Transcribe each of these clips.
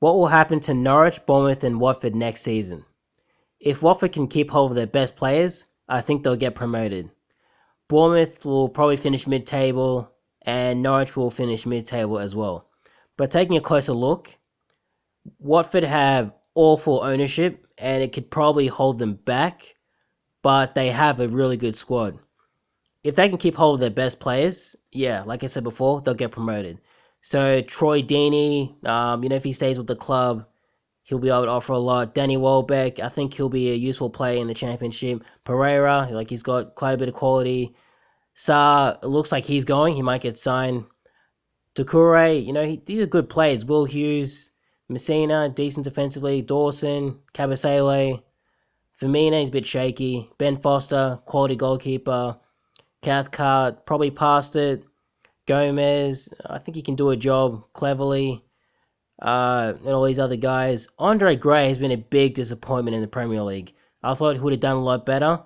What will happen to Norwich, Bournemouth and Watford next season? If Watford can keep hold of their best players, I think they'll get promoted. Bournemouth will probably finish mid-table, and Norwich will finish mid-table as well. But taking a closer look, Watford have awful ownership, and it could probably hold them back, but they have a really good squad. If they can keep hold of their best players, yeah, like I said before, they'll get promoted. So Troy Deeney, if he stays with the club, he'll be able to offer a lot. Danny Welbeck, I think he'll be a useful player in the championship. Pereira, like he's got quite a bit of quality. Sa, it looks like he's going. He might get signed. Doucouré, these are good players. Will Hughes, Messina, decent defensively. Dawson, Cabasele. Femenia is a bit shaky. Ben Foster, quality goalkeeper. Cathcart, probably past it. Gomez, I think he can do a job cleverly. And all these other guys. Andre Gray has been a big disappointment in the Premier League. I thought he would have done a lot better.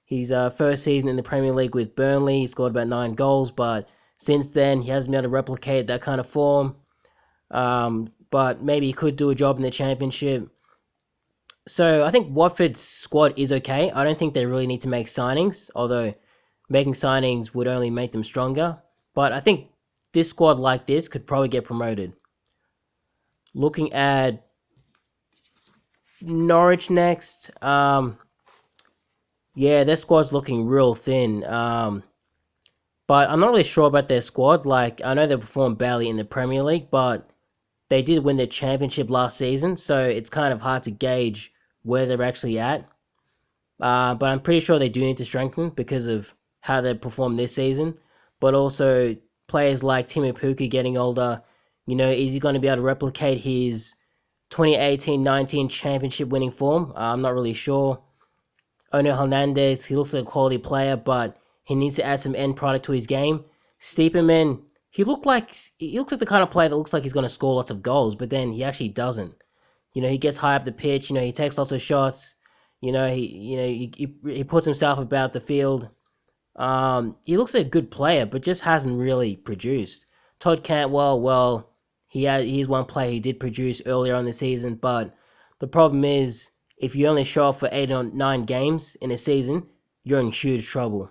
His first season in the Premier League with Burnley, he scored about 9 goals, but since then he hasn't been able to replicate that kind of form. But maybe he could do a job in the Championship. So I think Watford's squad is okay. I don't think they really need to make signings, although making signings would only make them stronger. But I think this squad like this could probably get promoted. Looking at Norwich next, their squad's looking real thin. But I'm not really sure about their squad. Like, I know they performed badly in the Premier League, but they did win the championship last season, so it's kind of hard to gauge where they're actually at. But I'm pretty sure they do need to strengthen because of how they performed this season. But also, players like Timo Pukki getting older, is he going to be able to replicate his 2018-19 championship winning form? I'm not really sure. Ono Hernandez, he looks like a quality player, but he needs to add some end product to his game. Stiepermann, he looks like the kind of player that looks like he's going to score lots of goals, but then he actually doesn't. He gets high up the pitch. He takes lots of shots. He puts himself about the field. He looks like a good player, but just hasn't really produced. Todd Cantwell, well, he's one player who did produce earlier on the season, but the problem is if you only show up for 8 or 9 games in a season, you're in huge trouble.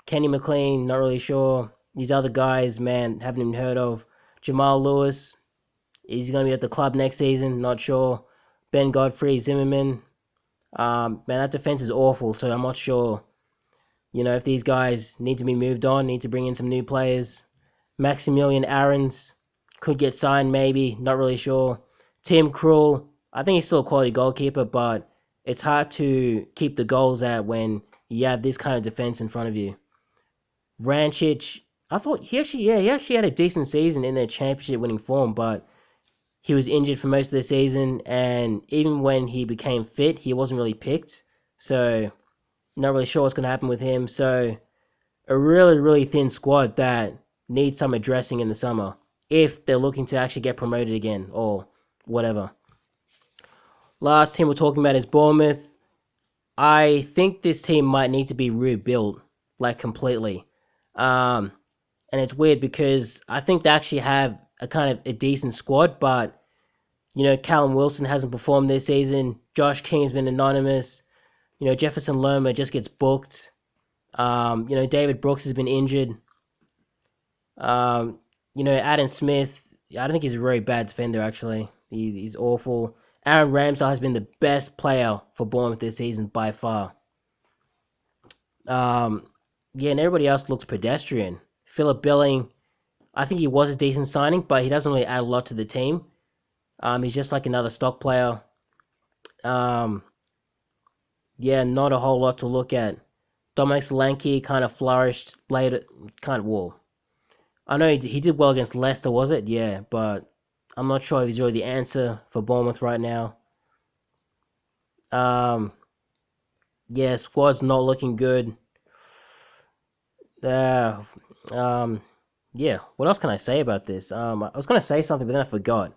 Kenny McLean, not really sure. These other guys, man, haven't even heard of. Jamal Lewis, is he going to be at the club next season? Not sure. Ben Godfrey, Zimmerman. Man, that defense is awful, so I'm not sure. If these guys need to be moved on, need to bring in some new players. Maximilian Aarons could get signed, maybe. Not really sure. Tim Krul, I think he's still a quality goalkeeper, but it's hard to keep the goals out when you have this kind of defense in front of you. Rancic, I thought he actually had a decent season in their championship winning form, but he was injured for most of the season, and even when he became fit, he wasn't really picked. So, not really sure what's going to happen with him. So, a really, really thin squad that needs some addressing in the summer if they're looking to actually get promoted again or whatever. Last team we're talking about is Bournemouth. I think this team might need to be rebuilt, like completely. And it's weird because I think they actually have a kind of a decent squad, but Callum Wilson hasn't performed this season. Josh King's been anonymous. Jefferson Lerma just gets booked. David Brooks has been injured. Adam Smith, I don't think he's a very bad defender, actually. He's awful. Aaron Ramsdale has been the best player for Bournemouth this season by far. And everybody else looks pedestrian. Philip Billing, I think he was a decent signing, but he doesn't really add a lot to the team. He's just like another stock player. Not a whole lot to look at. Dominic Solanke kind of flourished later, I know he did well against Leicester, was it? Yeah, but I'm not sure if he's really the answer for Bournemouth right now. Squad's not looking good. What else can I say about this? I was going to say something, but then I forgot.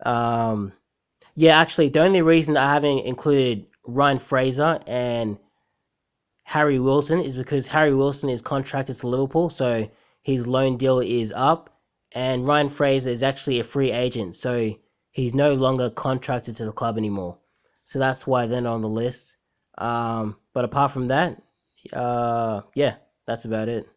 Actually, the only reason I haven't included Ryan Fraser and Harry Wilson is because Harry Wilson is contracted to Liverpool, so his loan deal is up, and Ryan Fraser is actually a free agent, so he's no longer contracted to the club anymore. So that's why they're not on the list. But apart from that, yeah, that's about it.